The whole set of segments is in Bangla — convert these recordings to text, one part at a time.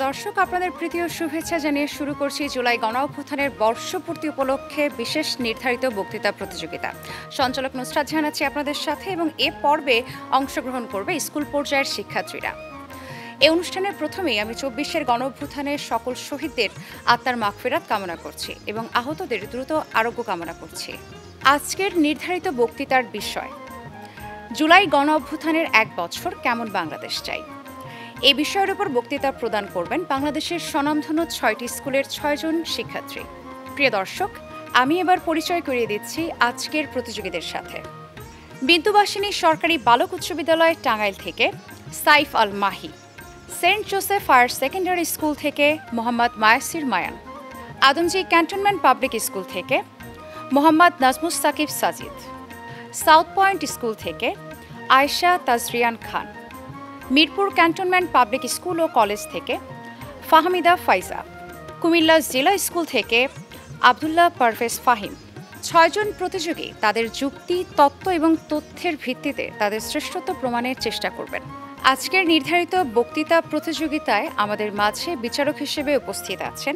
দর্শক, আপনাদের প্রীতি ও শুভেচ্ছা জানিয়ে শুরু করছি জুলাই গণঅভ্যুত্থানের বর্ষপূর্তি উপলক্ষে বিশেষ নির্ধারিত বক্তৃতা প্রতিযোগিতা। সঞ্চালক নুসরাত জাহান আছি আপনাদের সাথে এবং এ পর্বে অংশগ্রহণ করবে স্কুল পর্যায়ের শিক্ষার্থীরা। এই অনুষ্ঠানের প্রথমেই আমি ২৪-এর গণঅভ্যুত্থানের সকল শহীদদের আত্মার মাগফিরাত কামনা করছি এবং আহতদের দ্রুত আরোগ্য কামনা করছি। আজকের নির্ধারিত বক্তৃতার বিষয় জুলাই গণঅভ্যুত্থানের ১ বছর কেমন বাংলাদেশ চাই। এই বিষয়ের উপর বক্তৃতা প্রদান করবেন বাংলাদেশের স্বনামধন্য ৬টি স্কুলের ৬ জন শিক্ষার্থী। প্রিয় দর্শক, আমি এবার পরিচয় করিয়ে দিচ্ছি আজকের প্রতিযোগীদের সাথে। বিন্দুবাসিনী সরকারি বালক উচ্চ বিদ্যালয় টাঙ্গাইল থেকে Saif Al Mahi, Saint Joseph higher secondary school থেকে Mohammad Mayasir Mayan, Adamjee cantonment public school থেকে Mohammad Nazmus Sakib Sajid, South Point school থেকে Ayesha Tajrian Khan, Mirpur cantonment public school ও কলেজ থেকে ফাহমিদা ফাইজা, কুমিল্লা জেলা স্কুল থেকে আবদুল্লাহ পারভেজ ফাহিম। ৬ জন প্রতিযোগী তাদের যুক্তি, তত্ত্ব এবং তথ্যের ভিত্তিতে তাদের শ্রেষ্ঠত্ব প্রমাণের চেষ্টা করবেন। আজকের নির্ধারিত বক্তৃতা প্রতিযোগিতায় আমাদের মাঝে বিচারক হিসেবে উপস্থিত আছেন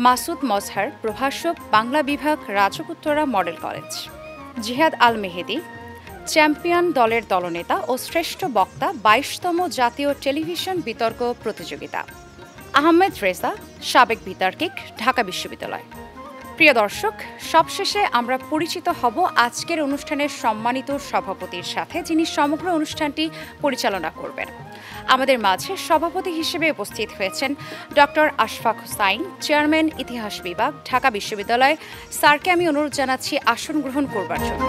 মাসুদ মজহার, প্রভাষক, বাংলা বিভাগ, রাজপুত্তরা মডেল কলেজ; জিহাদ আল মেহেদি, চ্যাম্পিয়ন দলের দলনেতা ও শ্রেষ্ঠ বক্তা, ২২তম জাতীয় টেলিভিশন বিতর্ক প্রতিযোগিতা; আহমেদ রেজা, সাবেক বিতার্কিক, ঢাকা বিশ্ববিদ্যালয়। প্রিয় দর্শক, সবশেষে আমরা পরিচিত হব আজকের অনুষ্ঠানের সম্মানিত সভাপতির সাথে, যিনি সমগ্র অনুষ্ঠানটি পরিচালনা করবেন। আমাদের মাঝে সভাপতি হিসেবে উপস্থিত হয়েছেন ডক্টর আশফাক হুসাইন, চেয়ারম্যান, ইতিহাস বিভাগ, ঢাকা বিশ্ববিদ্যালয়। স্যারকে আমি অনুরোধ জানাচ্ছি আসন গ্রহণ করবার জন্য।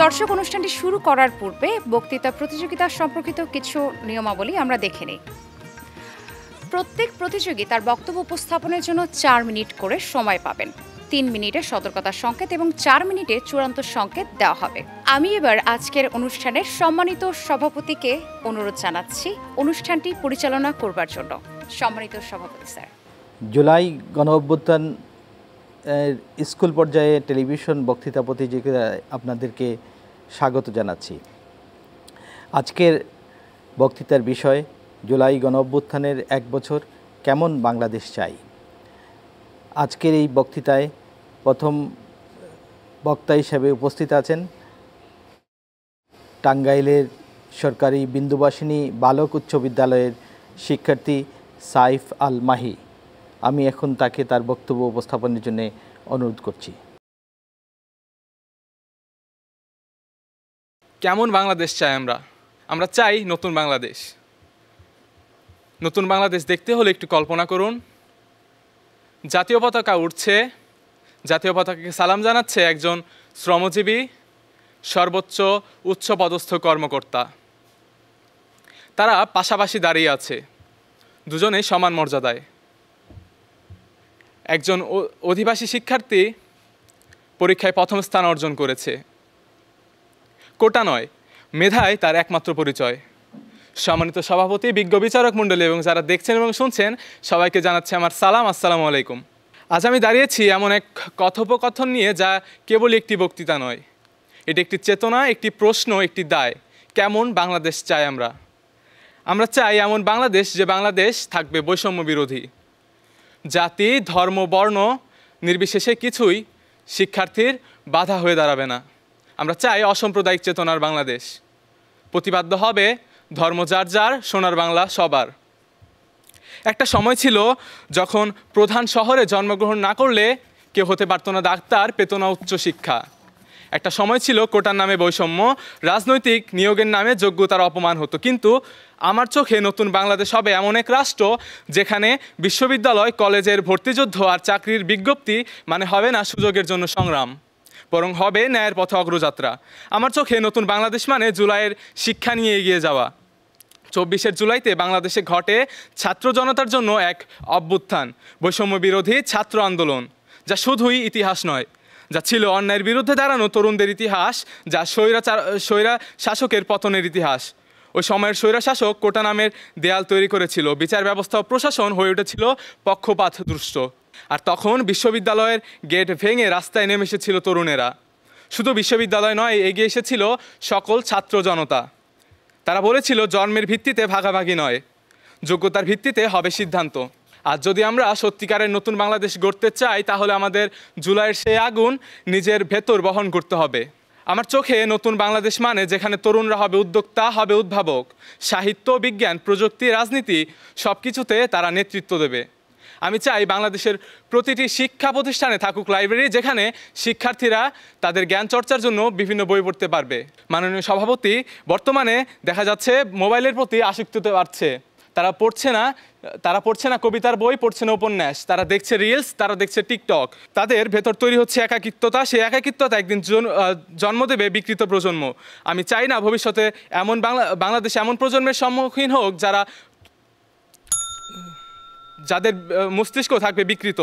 দর্শক, অনুষ্ঠানটি শুরু করার পূর্বে বক্তৃতা প্রতিযোগিতা সম্পর্কিত কিছু নিয়মাবলী আমরা দেখে নিই। প্রত্যেক প্রতিযোগী তার বক্তব্য উপস্থাপনের জন্য ৪ মিনিট করে সময় পাবেন। ৩ মিনিটে সতর্কতার সংকেত এবং ৪ মিনিটে চূড়ান্ত সংকেত দেওয়া হবে। আমি এবার আজকের অনুষ্ঠানের সম্মানিত সভাপতিকে অনুরোধ জানাচ্ছি অনুষ্ঠানটি পরিচালনা করবার জন্য। সম্মানিত সভাপতি স্যার। জুলাই গণঅভ্যুত্থান স্কুল পর্যায়ে টেলিভিশন বক্তৃতা প্রতিযোগিতায় আপনাদেরকে স্বাগত জানাচ্ছি। আজকের বক্তৃতার বিষয় জুলাই গণঅভ্যুত্থানের ১ বছর কেমন বাংলাদেশ চাই। আজকের এই বক্তৃতায় প্রথম বক্তা হিসেবে উপস্থিত আছেন টাঙ্গাইলের সরকারি বিন্দুবাসিনী বালক উচ্চ বিদ্যালয়ের শিক্ষার্থী সাইফ আল মাহি। আমি এখন তাকে তার বক্তব্য উপস্থাপনের জন্য অনুরোধ করছি। কেমন বাংলাদেশ চাই আমরা চাই নতুন বাংলাদেশ। নতুন বাংলাদেশ দেখতে হলে একটু কল্পনা করুন, জাতীয় পতাকা উঠছে, জাতীয় পতাকাকে সালাম জানাচ্ছে একজন শ্রমজীবী, সর্বোচ্চ উচ্চ পদস্থ কর্মকর্তা। তারা পাশাপাশি দাঁড়িয়ে আছে, দুজনেই সমান মর্যাদায়। একজন অধিবাসী শিক্ষার্থী পরীক্ষায় প্রথম স্থান অর্জন করেছে। কোটা নয়, মেধায় তার একমাত্র পরিচয়। সম্মানিত সভাপতি, বিজ্ঞ বিচারক মণ্ডলী এবং যারা দেখছেন এবং শুনছেন, সবাইকে জানাচ্ছি আমার সালাম, আসসালামু আলাইকুম। আজ আমি দাঁড়িয়েছি এমন এক কথোপকথন নিয়ে যা কেবল একটি বক্তৃতা নয়, এটি একটি চেতনা, একটি প্রশ্ন, একটি দায়। কেমন বাংলাদেশ চাই আমরা চাই এমন বাংলাদেশ যে বাংলাদেশ থাকবে বৈষম্য বিরোধী। জাতি, ধর্ম, বর্ণ নির্বিশেষে কিছুই শিক্ষার্থীর বাধা হয়ে দাঁড়াবে না। আমরা চাই অসাম্প্রদায়িক চেতনার বাংলাদেশ। প্রতিবাদ্য হবে ধর্ম যার যার, সোনার বাংলা সবার। একটা সময় ছিল যখন প্রধান শহরে জন্মগ্রহণ না করলে কেউ হতে পারত না ডাক্তার, পেত না উচ্চশিক্ষা। একটা সময় ছিল কোটার নামে বৈষম্য, রাজনৈতিক নিয়োগের নামে যোগ্যতার অপমান হতো। কিন্তু আমার চোখে নতুন বাংলাদেশ হবে এমন এক রাষ্ট্র যেখানে বিশ্ববিদ্যালয়, কলেজের ভর্তিযুদ্ধ আর চাকরির বিজ্ঞপ্তি মানে হবে না সুযোগের জন্য সংগ্রাম, বরং হবে ন্যায়ের পথে অগ্রযাত্রা। আমার চোখে নতুন বাংলাদেশ মানে জুলাইয়ের শিক্ষা নিয়ে এগিয়ে যাওয়া। ২৪শে জুলাইতে বাংলাদেশে ঘটে ছাত্র জনতার জন্য এক অভ্যুত্থান, বৈষম্য বিরোধী ছাত্র আন্দোলন, যা শুধুই ইতিহাস নয়, যা ছিল অন্যায়ের বিরুদ্ধে দাঁড়ানো তরুণদের ইতিহাস, যা স্বৈরা শাসকের পতনের ইতিহাস। ওই সময়ের স্বৈরাশাসক কোটা নামের দেয়াল তৈরি করেছিল, বিচার ব্যবস্থা ও প্রশাসন হয়ে উঠেছিল পক্ষপাত দুষ্ট। আর তখন বিশ্ববিদ্যালয়ের গেট ভেঙে রাস্তায় নেমে এসেছিল তরুণেরা। শুধু বিশ্ববিদ্যালয় নয়, এগিয়ে এসেছিল সকল ছাত্র জনতা। তারা বলেছিল জন্মের ভিত্তিতে ভাগাভাগি নয়, যোগ্যতার ভিত্তিতে হবে সিদ্ধান্ত। আর যদি আমরা সত্যিকারের নতুন বাংলাদেশ গড়তে চাই, তাহলে আমাদের জুলাইয়ের সেই আগুন নিজের ভেতর বহন করতে হবে। আমার চোখে নতুন বাংলাদেশ মানে যেখানে তরুণরা হবে উদ্যোক্তা, হবে উদ্ভাবক, সাহিত্য, বিজ্ঞান, প্রযুক্তি, রাজনীতি সব কিছুতে তারা নেতৃত্ব দেবে। আমি চাই বাংলাদেশের প্রতিটি শিক্ষা প্রতিষ্ঠানে থাকুক লাইব্রেরি, যেখানে শিক্ষার্থীরা তাদের জ্ঞান চর্চার জন্য বিভিন্ন বই পড়তে পারবে। মাননীয় সভাপতি, বর্তমানে দেখা যাচ্ছে মোবাইলের প্রতি আসক্তি বাড়ছে। তারা পড়ছে না কবিতার বই, পড়ছে না উপন্যাস, তারা দেখছে রিলস, তারা দেখছে টিকটক। তাদের ভেতর তৈরি হচ্ছে একাকিত্বতা। সেই একাকিত্বতা একদিন জন্ম দেবে বিকৃত প্রজন্ম। আমি চাই না ভবিষ্যতে বাংলাদেশ এমন প্রজন্মের সম্মুখীন হোক যাদের মস্তিষ্ক থাকবে বিকৃত।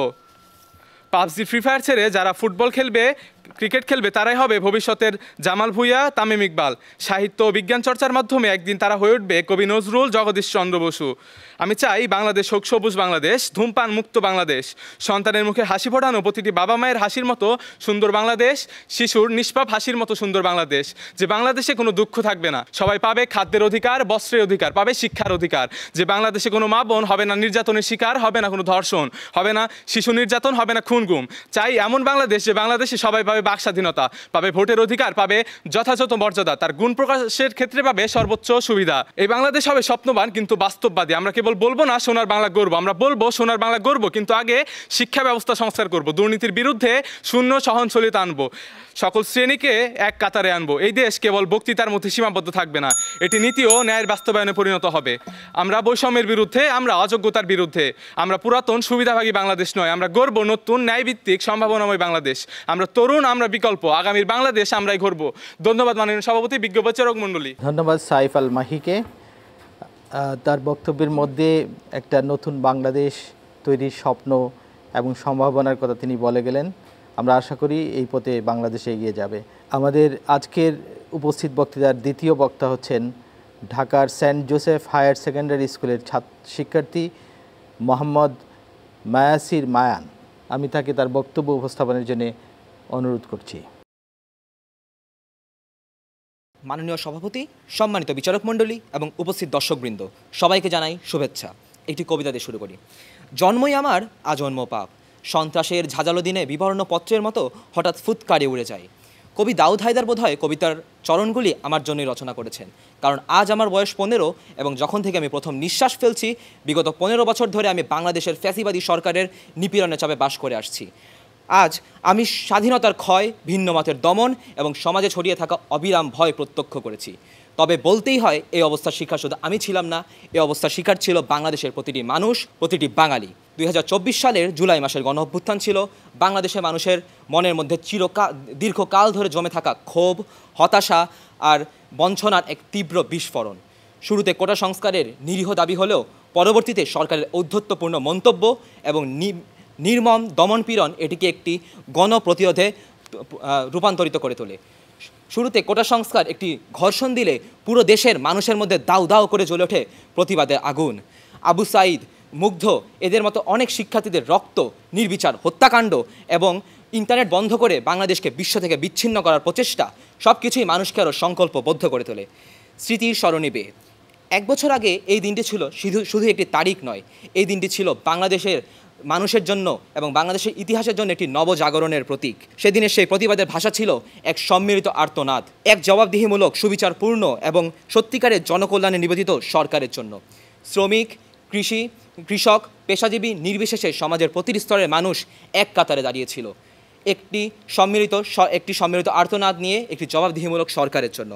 পাবজি, ফ্রি ফায়ার ছেড়ে যারা ফুটবল খেলবে, ক্রিকেট খেলবে, তারাই হবে ভবিষ্যতের জামাল ভুঁইয়া, তামিম ইকবাল। সাহিত্য ও বিজ্ঞান চর্চার মাধ্যমে একদিন তারা হয়ে উঠবে কবি নজরুল, জগদীশ চন্দ্র বসু। আমি চাই বাংলাদেশ হোক সবুজ বাংলাদেশ, ধূমপান মুক্ত বাংলাদেশ, সন্তানের মুখে হাসি ফোটানো প্রতিটি বাবা মায়ের হাসির মতো সুন্দর বাংলাদেশ, শিশুর নিষ্পাপ হাসির মতো সুন্দর বাংলাদেশ, যে বাংলাদেশে কোনো দুঃখ থাকবে না, সবাই পাবে খাদ্যের অধিকার, বস্ত্রের অধিকার, পাবে শিক্ষার অধিকার, যে বাংলাদেশে কোনো মা বোন হবে না নির্যাতনের শিকার, হবে না কোনো ধর্ষণ, হবে না শিশু নির্যাতন, হবে না খুন গুম। চাই এমন বাংলাদেশ যে বাংলাদেশে সবাই পাবে বাক স্বাধীনতা, পাবে ভোটের অধিকার, পাবে যথাযথ মর্যাদা, তার গুণ প্রকাশের ক্ষেত্রে পাবে সর্বোচ্চ সুবিধা। এই বাংলাদেশ হবে স্বপ্নবান কিন্তু বাস্তববাদী। আমরা কেবল বলবো না সোনার বাংলা গর্ব, আমরা বলবো সোনার বাংলা গর্ব, কিন্তু আগে শিক্ষা ব্যবস্থা সংস্কার করব, দুর্নীতির বিরুদ্ধে শূন্য সহনশীলতা আনবো, সকল শ্রেণীকে এক কাতারে আনবো। এই দেশ কেবল বক্তৃতার মধ্যে সীমাবদ্ধ থাকবে না, এটি নীতি ও ন্যায়ের বাস্তবায়নে পরিণত হবে। আমরা বৈষম্যের বিরুদ্ধে, আমরা অযোগ্যতার বিরুদ্ধে, আমরা পুরাতন সুবিধাভাগী বাংলাদেশ নয়, আমরা গর্ব নতুন ন্যায়ভিত্তিক সম্ভাবনাময় বাংলাদেশ। আমরা তরুণ, আমরা বিকল্প, আগামীর বাংলাদেশ আমরাই গড়ব। ধন্যবাদ মাননীয় সভাপতি, বিজ্ঞ বিচারক মণ্ডলী। ধন্যবাদ সাইফ আল মাহিকে। তার বক্তব্যের মধ্যে একটা নতুন বাংলাদেশ তৈরির স্বপ্ন এবং সম্ভাবনার কথা তিনি বলে গেলেন। আমরা আশা করি এই পথে বাংলাদেশে এগিয়ে যাবে। আমাদের আজকের উপস্থিত বক্তৃতার দ্বিতীয় বক্তা হচ্ছেন ঢাকার সেন্ট জোসেফ হায়ার সেকেন্ডারি স্কুলের শিক্ষার্থী মোহাম্মদ মায়াসির মায়ান। আমি তাকে তার বক্তব্য উপস্থাপনের জন্য অনুরোধ করছি। মাননীয় সভাপতি, সম্মানিত বিচারক মণ্ডলী এবং উপস্থিত দর্শকবৃন্দ, সবাইকে জানাই শুভেচ্ছা। একটি কবিতা দিয়ে শুরু করি। জন্মই আমার আজন্ম পাপ, সন্ত্রাসের ঝাঁঝালো দিনে বিবর্ণ পত্রের মতো হঠাৎ ফুৎকারে উড়ে যায়। কবি দাউদ হায়দার বোধহয় কবিতার চরণগুলি আমার জন্যই রচনা করেছেন, কারণ আজ আমার বয়স 15 এবং যখন থেকে আমি প্রথম নিঃশ্বাস ফেলছি, বিগত 15 বছর ধরে আমি বাংলাদেশের ফ্যাসিবাদী সরকারের নিপীড়নের চাপে বাস করে আসছি। আজ আমি স্বাধীনতার ক্ষয়, ভিন্ন মতের দমন এবং সমাজে ছড়িয়ে থাকা অবিরাম ভয় প্রত্যক্ষ করেছি। তবে বলতেই হয়, এই অবস্থার শিকার শুধু আমি ছিলাম না, এই অবস্থার শিকার ছিল বাংলাদেশের প্রতিটি মানুষ, প্রতিটি বাঙালি। 2024 সালের জুলাই মাসের গণ অভ্যুত্থান ছিল বাংলাদেশের মানুষের মনের মধ্যে দীর্ঘকাল ধরে জমে থাকা ক্ষোভ, হতাশা আর বঞ্চনার এক তীব্র বিস্ফোরণ। শুরুতে কোটা সংস্কারের নিরীহ দাবি হলেও পরবর্তীতে সরকারের ঔদ্ধত্যপূর্ণ মন্তব্য এবং নির্মম দমনপীড়ন এটিকে একটি গণপ্রতিরোধে রূপান্তরিত করে তোলে। শুরুতে কোটা সংস্কার একটি ঘর্ষণ দিলে পুরো দেশের মানুষের মধ্যে দাউ দাউ করে জ্বলে ওঠে প্রতিবাদের আগুন। আবু সাঈদ, মুগ্ধ, এদের মতো অনেক শিক্ষার্থীদের রক্ত, নির্বিচার হত্যাকাণ্ড এবং ইন্টারনেট বন্ধ করে বাংলাদেশকে বিশ্ব থেকে বিচ্ছিন্ন করার প্রচেষ্টা সব কিছুই মানুষকে আরও সংকল্পবদ্ধ করে তোলে। স্মৃতির স্মরণে বেয়ে 1 বছর আগে এই দিনটি ছিল শুধু একটি তারিখ নয়, এই দিনটি ছিল বাংলাদেশের মানুষের জন্য এবং বাংলাদেশের ইতিহাসের জন্য একটি নবজাগরণের প্রতীক। সেদিনের সেই প্রতিবাদের ভাষা ছিল এক সম্মিলিত আর্তনাদ, এক জবাবদিহিমূলক, সুবিচারপূর্ণ এবং সত্যিকারের জনকল্যাণে নিবেদিত সরকারের জন্য। শ্রমিক, কৃষক, পেশাজীবী নির্বিশেষে সমাজের প্রতিটি স্তরের মানুষ এক কাতারে দাঁড়িয়েছিল একটি সম্মিলিত আর্তনাদ নিয়ে, একটি জবাবদিহিমূলক সরকারের জন্য।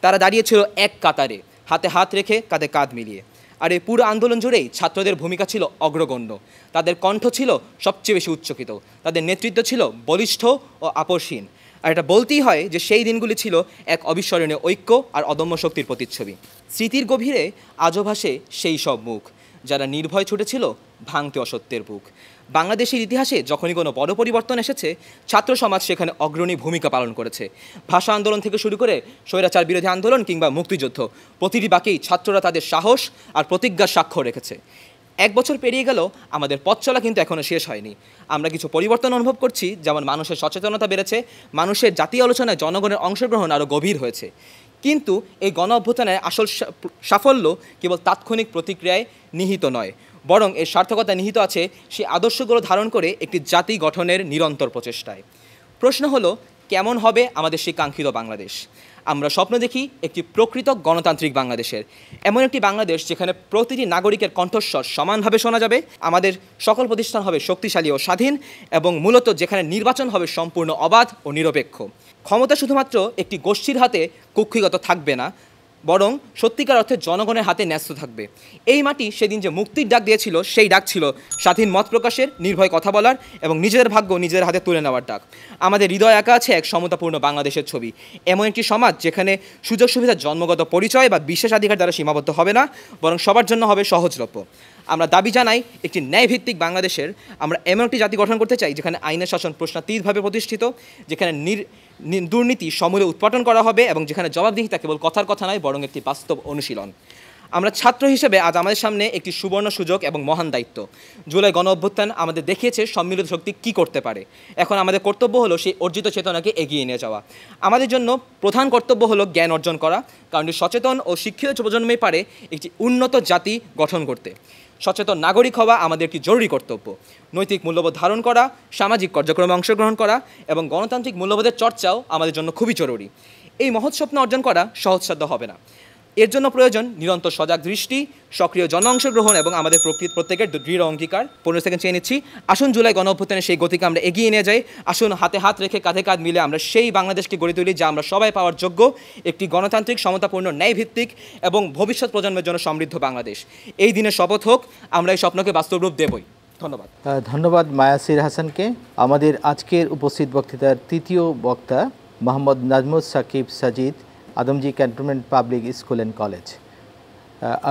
তারা দাঁড়িয়েছিল এক কাতারে, হাতে হাত রেখে, কাঁধে কাঁধ মিলিয়ে। আর এই পুরো আন্দোলন জুড়েই ছাত্রদের ভূমিকা ছিল অগ্রগণ্য, তাদের কণ্ঠ ছিল সবচেয়ে বেশি উচ্চকিত, তাদের নেতৃত্ব ছিল বলিষ্ঠ ও আপোষহীন। আর এটা বলতেই হয় যে সেই দিনগুলি ছিল এক অবিস্মরণীয় ঐক্য আর অদম্য শক্তির প্রতিচ্ছবি। স্মৃতির গভীরে আজও ভাসে সেই সব মুখ যারা নির্ভয় ছুটেছিল ভাঙতে অসত্যের বুক। বাংলাদেশের ইতিহাসে যখনই কোনো বড় পরিবর্তন এসেছে, ছাত্র সমাজ সেখানে অগ্রণী ভূমিকা পালন করেছে। ভাষা আন্দোলন থেকে শুরু করে স্বৈরাচার বিরোধী আন্দোলন কিংবা মুক্তিযুদ্ধ, প্রতিটি বাকেই ছাত্ররা তাদের সাহস আর প্রতিজ্ঞার স্বাক্ষর রেখেছে। 1 বছর পেরিয়ে গেল, আমাদের পথ চলা কিন্তু এখনও শেষ হয়নি। আমরা কিছু পরিবর্তন অনুভব করছি, যেমন মানুষের সচেতনতা বেড়েছে, মানুষের জাতীয় আলোচনায় জনগণের অংশগ্রহণ আরও গভীর হয়েছে। কিন্তু এই গণ অভ্যুত্থানের আসল সাফল্য কেবল তাৎক্ষণিক প্রতিক্রিয়ায় নিহিত নয়, বরং এর সার্থকতা নিহিত আছে সেই আদর্শগুলো ধারণ করে একটি জাতি গঠনের নিরন্তর প্রচেষ্টায়। প্রশ্ন হলো, কেমন হবে আমাদের সেই কাঙ্ক্ষিত বাংলাদেশ? আমরা স্বপ্ন দেখি একটি প্রকৃত গণতান্ত্রিক বাংলাদেশের, এমন একটি বাংলাদেশ যেখানে প্রতিটি নাগরিকের কণ্ঠস্বর সমানভাবে শোনা যাবে, আমাদের সকল প্রতিষ্ঠান হবে শক্তিশালী ও স্বাধীন, এবং মূলত যেখানে নির্বাচন হবে সম্পূর্ণ অবাধ ও নিরপেক্ষ। ক্ষমতা শুধুমাত্র একটি গোষ্ঠীর হাতে কক্ষিগত থাকবে না, বরং সত্যিকার অর্থে জনগণের হাতে ন্যস্ত থাকবে। এই মাটি সেদিন যে মুক্তির ডাক দিয়েছিল, সেই ডাক ছিল স্বাধীন মত প্রকাশের, নির্ভয় কথা বলার এবং নিজেদের ভাগ্য নিজের হাতে তুলে নেওয়ার ডাক। আমাদের হৃদয় আঁকা আছে এক সমতাপূর্ণ বাংলাদেশের ছবি, এমন একটি সমাজ যেখানে সুযোগ সুবিধা জন্মগত পরিচয় বা বিশেষাধিকার দ্বারা সীমাবদ্ধ হবে না, বরং সবার জন্য হবে সহজলভ্য। আমরা দাবি জানাই একটি ন্যায়ভিত্তিক বাংলাদেশের। আমরা এমন একটি জাতি গঠন করতে চাই যেখানে আইনের শাসন প্রশ্নাতীতভাবে প্রতিষ্ঠিত, যেখানে দুর্নীতি সমূলে উৎপাটন করা হবে এবং যেখানে জবাবদিহিতা কেবল কথার কথা নয়, বরং একটি বাস্তব অনুশীলন। আমরা ছাত্র হিসেবে আজ আমাদের সামনে একটি সুবর্ণ সুযোগ এবং মহান দায়িত্ব। জুলাই গণ অভ্যুত্থান আমাদের দেখিয়েছে সম্মিলিত শক্তি কী করতে পারে। এখন আমাদের কর্তব্য হলো সেই অর্জিত চেতনাকে এগিয়ে নিয়ে যাওয়া। আমাদের জন্য প্রধান কর্তব্য হলো জ্ঞান অর্জন করা, কারণ সচেতন ও শিক্ষিত প্রজন্মই পারে একটি উন্নত জাতি গঠন করতে। সচেতন নাগরিক হওয়া আমাদের একটি জরুরি কর্তব্য। নৈতিক মূল্যবোধ ধারণ করা, সামাজিক কার্যক্রমে অংশগ্রহণ করা এবং গণতান্ত্রিক মূল্যবোধের চর্চাও আমাদের জন্য খুবই জরুরি। এই মহৎ স্বপ্ন অর্জন করা সহজসাধ্য হবে না। এর জন্য প্রয়োজন নিরন্তর সজাগ দৃষ্টি, সক্রিয় জন অংশগ্রহণ এবং আমাদের প্রত্যেকের দৃঢ় অঙ্গীকার। 15 সেকেন্ড চেয়ে নিচ্ছি। আসুন জুলাই গণ অভ্যুত্থানের সেই গতিকে আমরা এগিয়ে নিয়ে যাই। আসুন হাতে হাত রেখে কাঁধে কাঁধ মিলে আমরা সেই বাংলাদেশকে গড়ে তুলি যা আমরা সবাই পাওয়ার যোগ্য, একটি গণতান্ত্রিক, সমতাপূর্ণ, ন্যায়ভিত্তিক এবং ভবিষ্যৎ প্রজন্মের জন্য সমৃদ্ধ বাংলাদেশ। এই দিনের শপথ হোক, আমরা এই স্বপ্নকে বাস্তব রূপ দেবই। ধন্যবাদ। ধন্যবাদ মায়াসির হাসানকে। আমাদের আজকের উপস্থিত বক্তৃতার তৃতীয় বক্তা Mohammad Nazmus Sakib Sajid, Adamjee cantonment public school and college.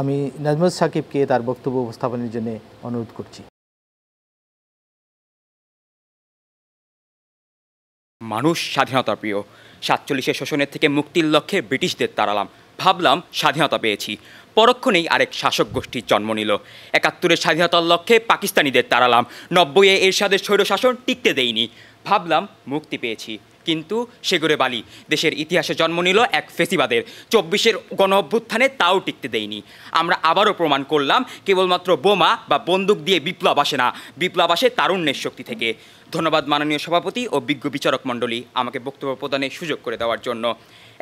আমি নাজমুস সাকিবকে তার বক্তব্য উপস্থাপনের জন্য অনুরোধ করছি। মানুষ স্বাধীনতা প্রিয়। 47-এর শোষণের থেকে মুক্তির লক্ষ্যে ব্রিটিশদের তাড়ালাম, ভাবলাম স্বাধীনতা পেয়েছি। পরক্ষণেই আরেক শাসক গোষ্ঠীর জন্ম নিল। 71-এর স্বাধীনতার লক্ষ্যে পাকিস্তানিদের তাড়ালাম, 90-এ এরশাদের স্বৈরশাসন টিকতে দেইনি, ভাবলাম মুক্তি পেয়েছি। কিন্তু সেগুড়ে বালি, দেশের ইতিহাসে জন্ম নিল এক ফেসিবাদের। 24-এর গণ অভ্যুত্থানে তাও টিকতে দেয়নি। আমরা আবারও প্রমাণ করলাম কেবলমাত্র বোমা বা বন্দুক দিয়ে বিপ্লব আসে না, বিপ্লব আসে তারুণ্যের শক্তি থেকে। ধন্যবাদ মাননীয় সভাপতি ও বিজ্ঞ বিচারক মণ্ডলী আমাকে বক্তব্য প্রদানের সুযোগ করে দেওয়ার জন্য।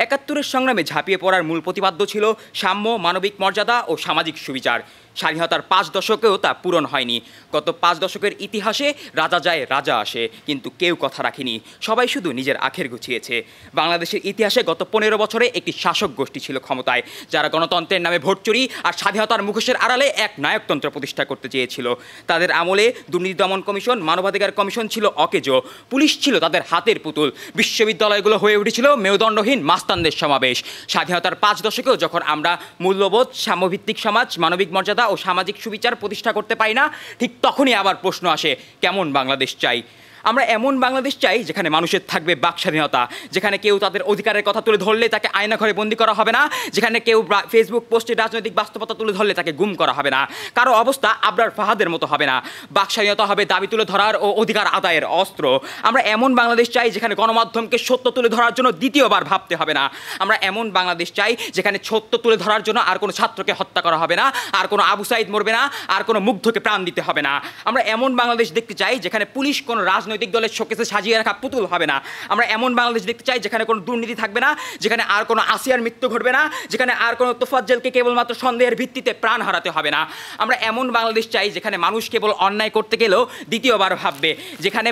71-এর সংগ্রামে ঝাঁপিয়ে পড়ার মূল প্রতিপাদ্য ছিল সাম্য, মানবিক মর্যাদা ও সামাজিক সুবিচার। স্বাধীনতার 5 দশকেও তা পূরণ হয়নি। গত 5 দশকের ইতিহাসে রাজা যায় রাজা আসে, কিন্তু কেউ কথা রাখেনি, সবাই শুধু নিজের আখের গুছিয়েছে। বাংলাদেশের ইতিহাসে গত 15 বছরে একটি শাসক গোষ্ঠী ছিল ক্ষমতায়, যারা গণতন্ত্রের নামে ভোট চুরি আর স্বাধীনতার মুখোশের আড়ালে এক নায়কতন্ত্র প্রতিষ্ঠা করতে চেয়েছিল। তাদের আমলে দুর্নীতি দমন কমিশন, মানবাধিকার কমিশন ছিল অকেজো, পুলিশ ছিল তাদের হাতের পুতুল, বিশ্ববিদ্যালয়গুলো হয়ে উঠেছিল মেরুদণ্ডহীন মাস্তানদের সমাবেশ। স্বাধীনতার 5 দশকেও যখন আমরা মূল্যবোধ, সাম্যভিত্তিক সমাজ, মানবিক মর্যাদা ও সামাজিক সুবিচার প্রতিষ্ঠা করতে পারি না, ঠিক তখনই আবার প্রশ্ন আসে কেমন বাংলাদেশ চাই। আমরা এমন বাংলাদেশ চাই যেখানে মানুষের থাকবে বাক স্বাধীনতা, যেখানে কেউ তাদের অধিকারের কথা তুলে ধরলে তাকে আয়নাঘরে বন্দি করা হবে না, যেখানে কেউ ফেসবুক পোস্টে রাজনৈতিক বাস্তবতা তুলে ধরলে তাকে গুম করা হবে না, কারো অবস্থা আবরার ফাহাদের মতো হবে না। বাক স্বাধীনতা হবে দাবি তুলে ধরার ও অধিকার আদায়ের অস্ত্র। আমরা এমন বাংলাদেশ চাই যেখানে গণমাধ্যমকে সত্য তুলে ধরার জন্য দ্বিতীয়বার ভাবতে হবে না। আমরা এমন বাংলাদেশ চাই যেখানে সত্য তুলে ধরার জন্য আর কোনো ছাত্রকে হত্যা করা হবে না, আর কোনো আবু সাইদ মরবে না, আর কোনো মুগ্ধকে প্রাণ দিতে হবে না। আমরা এমন বাংলাদেশ দেখতে চাই যেখানে পুলিশ কোনো রাজনৈতিক দলের শোকেসে সাজিয়ে রাখা পুতুল হবে না। আমরা এমন বাংলাদেশ দেখতে চাই যেখানে কোনো দুর্নীতি থাকবে না, যেখানে আর কোনো আসিয়ার মৃত্যু ঘটবে না, যেখানে আর কোনো তোফাজ্জলকে কেবলমাত্র সন্দেহের ভিত্তিতে প্রাণ হারাতে হবে না। আমরা এমন বাংলাদেশ চাই যেখানে মানুষ কেবল অন্যায় করতে গেলেও দ্বিতীয়বার ভাববে, যেখানে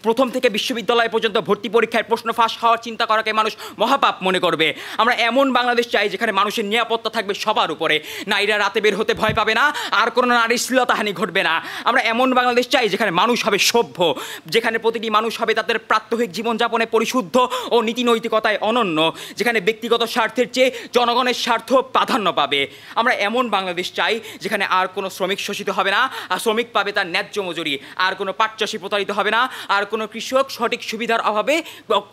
প্রথম থেকে বিশ্ববিদ্যালয় পর্যন্ত ভর্তি পরীক্ষায় প্রশ্ন ফাঁস হওয়ার চিন্তা করাকে মানুষ মহাপাপ মনে করবে। আমরা এমন বাংলাদেশ চাই যেখানে মানুষের নিরাপত্তা থাকবে সবার উপরে, নারীরা রাতে বের হতে ভয় পাবে না, আর কোনো নারীর শ্লীলতাহানি ঘটবে না। আমরা এমন বাংলাদেশ চাই যেখানে মানুষ হবে সভ্য, যেখানে প্রতিটি মানুষ হবে তাদের প্রাত্যহিক জীবনযাপনে পরিশুদ্ধ ও নীতিনৈতিকতায় অনন্য, যেখানে ব্যক্তিগত স্বার্থের চেয়ে জনগণের স্বার্থ প্রাধান্য পাবে। আমরা এমন বাংলাদেশ চাই যেখানে আর কোনো শ্রমিক শোষিত হবে না, আর শ্রমিক পাবে তার ন্যায্য মজুরি, আর কোনো পাট চাষি প্রতারিত হবে না, আর কোনো কৃষক সঠিক সুবিধার অভাবে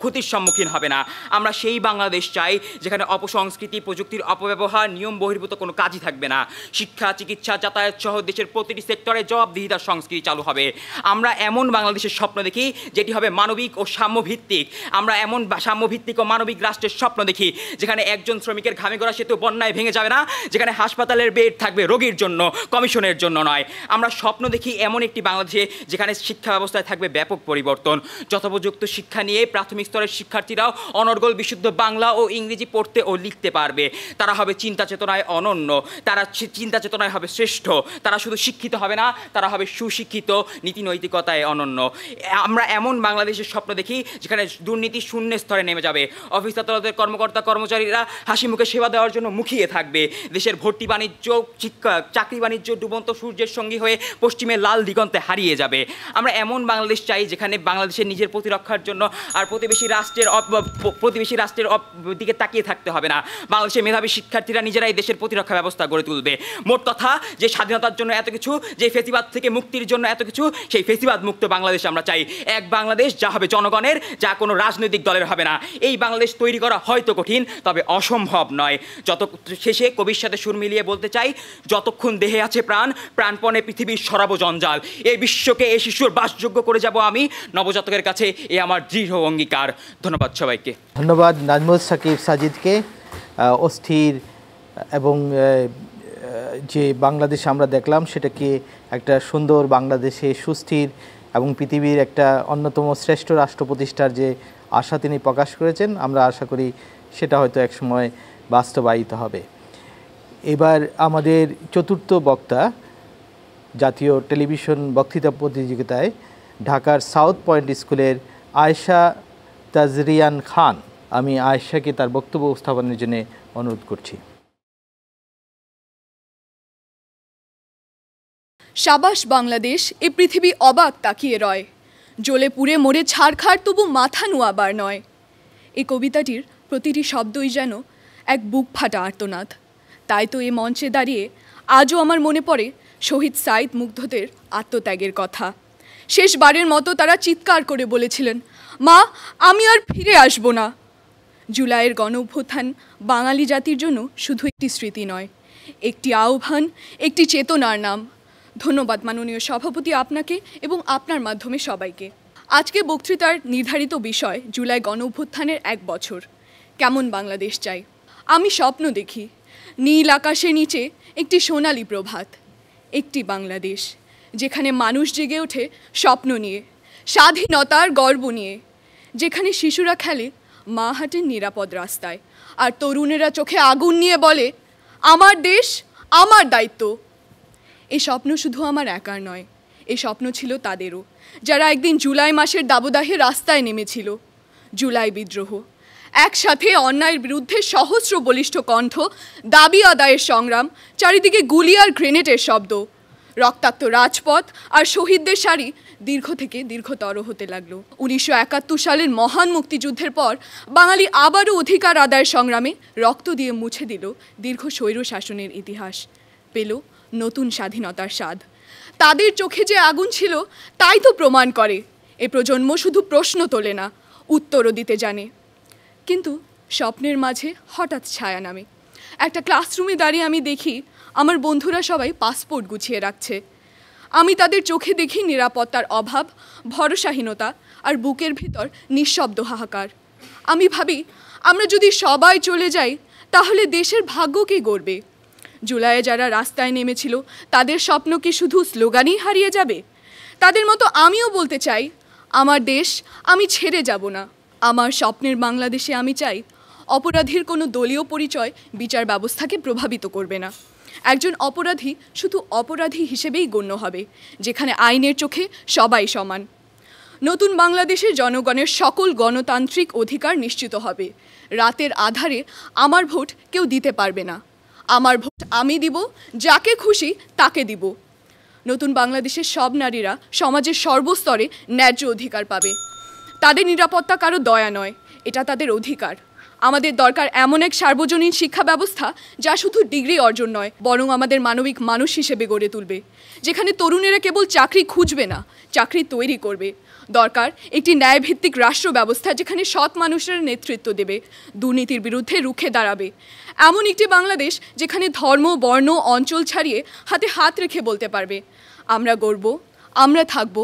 ক্ষতির সম্মুখীন হবে না। আমরা সেই বাংলাদেশ চাই যেখানে অপসংস্কৃতি, প্রযুক্তির অপব্যবহার, নিয়ম বহির্ভূত কোনো কাজই থাকবে না। শিক্ষা, চিকিৎসা, যাতায়াত সহ দেশের প্রতিটি সেক্টরে জবাবদিহিতার সংস্কৃতি চালু হবে। আমরা এমন বাংলাদেশের স্বপ্ন দেখি যেটি হবে মানবিক ও সাম্যভিত্তিক। আমরা এমন সাম্যভিত্তিক ও মানবিক রাষ্ট্রের স্বপ্ন দেখি যেখানে একজন শ্রমিকের ঘামে গড়া সেতু বন্যায় ভেঙে যাবে না, যেখানে হাসপাতালের বেড থাকবে রোগীর জন্য, কমিশনের জন্য নয়। আমরা স্বপ্ন দেখি এমন একটি বাংলাদেশে যেখানে শিক্ষা ব্যবস্থায় থাকবে ব্যাপক পরিবর্তন। যথোপযুক্ত শিক্ষা নিয়ে প্রাথমিক স্তরের শিক্ষার্থীরাও অনর্গল বিশুদ্ধ বাংলা ও ইংরেজি পড়তে ও লিখতে পারবে। তারা হবে চিন্তা চেতনায় অনন্য, তারা চিন্তা চেতনায় হবে শ্রেষ্ঠ। তারা শুধু শিক্ষিত হবে না, তারা হবে সুশিক্ষিত, নীতিনৈতিকতায় অনন্য। আমরা এমন বাংলাদেশের স্বপ্ন দেখি যেখানে দুর্নীতি শূন্য স্তরে নেমে যাবে। অফিস আদালতের কর্মকর্তা কর্মচারীরা হাসি মুখে সেবা দেওয়ার জন্য মুখিয়ে থাকবে। দেশের ভর্তি বাণিজ্য, চাকরি বাণিজ্য ডুবন্ত সূর্যের সঙ্গী হয়ে পশ্চিমে লাল দিগন্তে হারিয়ে যাবে। আমরা এমন বাংলাদেশ চাই যেখানে বাংলাদেশের নিজের প্রতিরক্ষার জন্য আর প্রতিবেশী রাষ্ট্রের দিকে তাকিয়ে থাকতে হবে না। বাংলাদেশের মেধাবী শিক্ষার্থীরা নিজেরাই দেশের প্রতিরক্ষা ব্যবস্থা গড়ে তুলবে। মোট কথা, যে স্বাধীনতার জন্য এত কিছু, যে ফেসিবাদ থেকে মুক্তির জন্য এত কিছু, সেই ফেসিবাদ মুক্ত বাংলাদেশ আমরা চাই। এক বাংলাদেশ যা হবে জনগণের, যা কোনো রাজনৈতিক দলের হবে না। এই বাংলাদেশ তৈরি করা হয়তো কঠিন, তবে অসম্ভব নয়। শেষে কবির সাথে সুর মিলিয়ে বলতে চাই, যতক্ষণ দেহে আছে প্রাণ, প্রাণপণে পৃথিবীর সরাবো জঞ্জাল। এই বিশ্বকে এই শিশুর বাসযোগ্য করে যাব আমি, নবজাতকের কাছে এ আমার দৃঢ় অঙ্গীকার। ধন্যবাদ সবাইকে। ধন্যবাদ নাজমুল সাকিব সাজিদকে। অস্থির এবং যে বাংলাদেশ আমরা দেখলাম সেটাকে একটা সুন্দর বাংলাদেশে সুস্থির এবং পৃথিবীর একটা অন্যতম শ্রেষ্ঠ রাষ্ট্র প্রতিষ্ঠার যে আশা তিনি প্রকাশ করেছেন, আমরা আশা করি সেটা হয়তো একসময় বাস্তবায়িত হবে। এবার আমাদের চতুর্থ বক্তা জাতীয় টেলিভিশন বক্তৃতা প্রতিযোগিতায় ঢাকার সাউথ পয়েন্ট স্কুলের আয়েশা তাজরিয়ান খান। আমি আয়েশাকে তার বক্তব্য উপস্থাপনের জন্য অনুরোধ করছি। সাবাস বাংলাদেশ, এ পৃথিবী অবাক তাকিয়ে রয়, জ্বলে পুড়ে মরে ছাড়খাড় তবু মাথা নোয়াবার নয়। এই কবিতাটির প্রতিটি শব্দই যেন এক বুক ফাটা আর্তনাদ। তাই তো এ মঞ্চে দাঁড়িয়ে আজও আমার মনে পড়ে শহীদ সাইদ মুগ্ধদের আত্মত্যাগের কথা। শেষবারের মতো তারা চিৎকার করে বলেছিলেন, মা, আমি আর ফিরে আসব না। জুলাইয়ের গণ অভ্যুত্থান বাঙালি জাতির জন্য শুধু একটি স্মৃতি নয়, একটি আহ্বান, একটি চেতনার নাম। ধন্যবাদ মাননীয় সভাপতি আপনাকে এবং আপনার মাধ্যমে সবাইকে। আজকে বক্তৃতার নির্ধারিত বিষয় জুলাই গণ অভ্যুত্থানের 1 বছর। কেমন বাংলাদেশ চাই? আমি স্বপ্ন দেখি নীল আকাশের নিচে একটি সোনালী প্রভাত, একটি বাংলাদেশ যেখানে মানুষ জেগে ওঠে স্বপ্ন নিয়ে, স্বাধীনতার গর্ব নিয়ে, যেখানে শিশুরা খেলে, মা হাঁটেন নিরাপদ রাস্তায়, আর তরুণেরা চোখে আগুন নিয়ে বলে, আমার দেশ, আমার দায়িত্ব। এই স্বপ্ন শুধু আমার একার নয়, এই স্বপ্ন ছিল তাদেরও, যারা একদিন জুলাই মাসের দাবদাহে রাস্তায় নেমেছিল। জুলাই বিদ্রোহ, একসাথে অন্যায়ের বিরুদ্ধে সহস্র বলিষ্ঠ কণ্ঠ, দাবি আদায়ের সংগ্রাম, চারিদিকে গুলি আর গ্রেনেডের শব্দ, রক্তাক্ত রাজপথ আর শহীদদের সারি দীর্ঘ থেকে দীর্ঘতর হতে লাগলো। 1971 সালের মহান মুক্তিযুদ্ধের পর বাঙালি আবারও অধিকার আদায়ের সংগ্রামে রক্ত দিয়ে মুছে দিল দীর্ঘ স্বৈর শাসনের ইতিহাস, পেল নতুন স্বাধীনতার স্বাদ। তাদের চোখে যে আগুন ছিল তাই তো প্রমাণ করে এ প্রজন্ম শুধু প্রশ্ন তোলে না, উত্তরও দিতে জানে। কিন্তু স্বপ্নের মাঝে হঠাৎ ছায়া নামে। একটা ক্লাসরুমে দাঁড়িয়ে আমি দেখি আমার বন্ধুরা সবাই পাসপোর্ট গুছিয়ে রাখছে। আমি তাদের চোখে দেখি নিরাপত্তার অভাব, ভরসাহীনতা আর বুকের ভিতর নিঃশব্দ হাহাকার। আমি ভাবি, আমরা যদি সবাই চলে যাই তাহলে দেশের ভাগ্য কে গড়বে? জুলাইয়ে যারা রাস্তায় নেমেছিল তাদের স্বপ্ন কি শুধু স্লোগানেই হারিয়ে যাবে? তাদের মতো আমিও বলতে চাই, আমার দেশ আমি ছেড়ে যাব না। আমার স্বপ্নের বাংলাদেশে আমি চাই অপরাধীর কোনো দলীয় পরিচয় বিচার ব্যবস্থাকে প্রভাবিত করবে না। একজন অপরাধী শুধু অপরাধী হিসেবেই গণ্য হবে, যেখানে আইনের চোখে সবাই সমান। নতুন বাংলাদেশের জনগণের সকল গণতান্ত্রিক অধিকার নিশ্চিত হবে। রাতের আধারে আমার ভোট কেউ দিতে পারবে না। আমার ভোট আমি দিব, যাকে খুশি তাকে দিব। নতুন বাংলাদেশের সব নারীরা সমাজের সর্বস্তরে ন্যায্য অধিকার পাবে। তাদের নিরাপত্তা কারো দয়া নয়, এটা তাদের অধিকার। আমাদের দরকার এমন এক সার্বজনীন শিক্ষা ব্যবস্থা যা শুধু ডিগ্রি অর্জন নয়, বরং আমাদের মানবিক মানুষ হিসেবে গড়ে তুলবে, যেখানে তরুণেরা কেবল চাকরি খুঁজবে না, চাকরি তৈরি করবে। দরকার একটি ন্যায়ভিত্তিক রাষ্ট্র ব্যবস্থা যেখানে সৎ মানুষেরা নেতৃত্ব দেবে, দুর্নীতির বিরুদ্ধে রুখে দাঁড়াবে। এমন একটি বাংলাদেশ যেখানে ধর্ম, বর্ণ, অঞ্চল ছাড়িয়ে হাতে হাত রেখে বলতে পারবে, আমরা গড়ব, আমরা থাকব,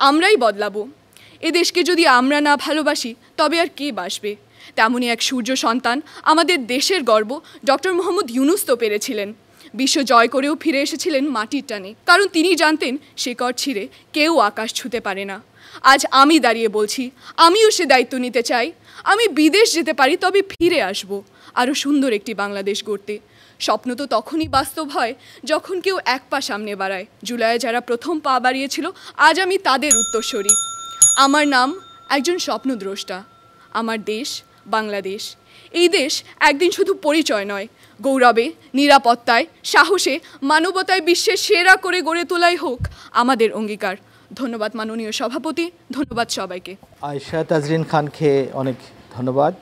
আমরাই বদলাবো। এ দেশকে যদি আমরা না ভালোবাসি তবে আর কে বাসবে? তেমনই এক সূর্য সন্তান, আমাদের দেশের গর্ব ডক্টর মোহাম্মদ ইউনূস তো পেরেছিলেন। বিশ্ব জয় করেও ফিরে এসেছিলেন মাটির টানে, কারণ তিনি জানতেন শিকড় ছিঁড়ে কেউ আকাশ ছুঁতে পারে না। আজ আমি দাঁড়িয়ে বলছি, আমিও সে দায়িত্ব নিতে চাই। আমি বিদেশ যেতে পারি, তবে ফিরে আসব আরও সুন্দর একটি বাংলাদেশ গড়তে। স্বপ্ন তো তখনই বাস্তব হয় যখন কেউ এক পা সামনে বাড়ায়। জুলাইয়ে যারা প্রথম পা বাড়িয়েছিল, আজ আমি তাদের উত্তরসূরি। আমার নাম একজন স্বপ্নদ্রষ্টা। আমার দেশ বাংলাদেশ। এই দেশ একদিন শুধু পরিচয় নয়, গৌরবে, নিরাপত্তায়, সাহসে, মানবতায় বিশ্বের সেরা করে গড়ে তোলাই হোক আমাদের অঙ্গীকার। ধন্যবাদ মাননীয় সভাপতি, ধন্যবাদ সবাইকে। আয়েশা তাজরিন খানকে অনেক ধন্যবাদ।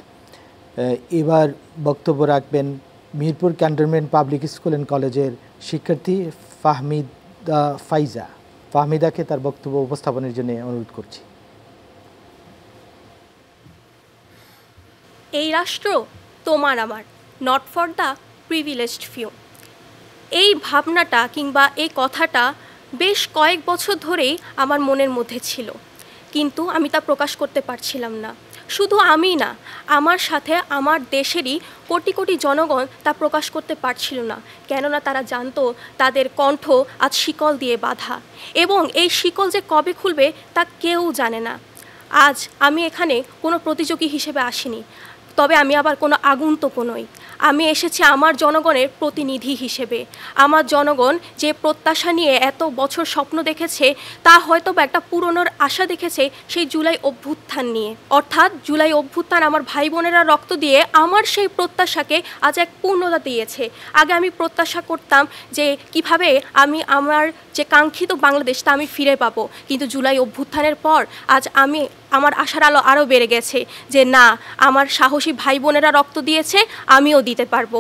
এবার বক্তব্য রাখবেন Mirpur cantonment public school and কলেজের শিক্ষার্থী ফাহমিদা ফাইজা। ফাহমিদাকে তার বক্তব্য উপস্থাপনের জন্য অনুরোধ করছি। এই রাষ্ট্র তোমার আমার, not for the privileged few. এই ভাবনাটা কিংবা এই কথাটা বেশ কয়েক বছর ধরেই আমার মনের মধ্যে ছিল, কিন্তু আমি তা প্রকাশ করতে পারছিলাম না। শুধু আমি না, আমার সাথে আমার দেশেরই কোটি কোটি জনগণ তা প্রকাশ করতে পারছিল না, কেননা তারা জানতো তাদের কণ্ঠ আজ শিকল দিয়ে বাঁধা, এবং এই শিকল যে কবে খুলবে তা কেউ জানে না। আজ আমি এখানে কোনো প্রতিযোগী হিসেবে আসিনি, তবে আমি আবার কোনো আগন্তুকও নই। আমি এসেছি আমার জনগণের প্রতিনিধি হিসেবে। আমার জনগণ যে প্রত্যাশা নিয়ে এত বছর স্বপ্ন দেখেছে, তা হয়তো বা একটা পূরণের আশা দেখেছে সেই জুলাই অভ্যুত্থান নিয়ে। অর্থাৎ জুলাই অভ্যুত্থান আমার ভাই বোনেরা রক্ত দিয়ে আমার সেই প্রত্যাশাকে আজ এক পূর্ণতা দিয়েছে। আগে আমি প্রত্যাশা করতাম যে কিভাবে আমি আমার যে কাঙ্ক্ষিত বাংলাদেশ তা আমি ফিরে পাবো, কিন্তু জুলাই অভ্যুত্থানের পর আজ আমার আশার আলো আরও বেড়ে গেছে যে না, আমার সাহসী ভাই বোনেরা রক্ত দিয়েছে, আমিও দিতে পারবো।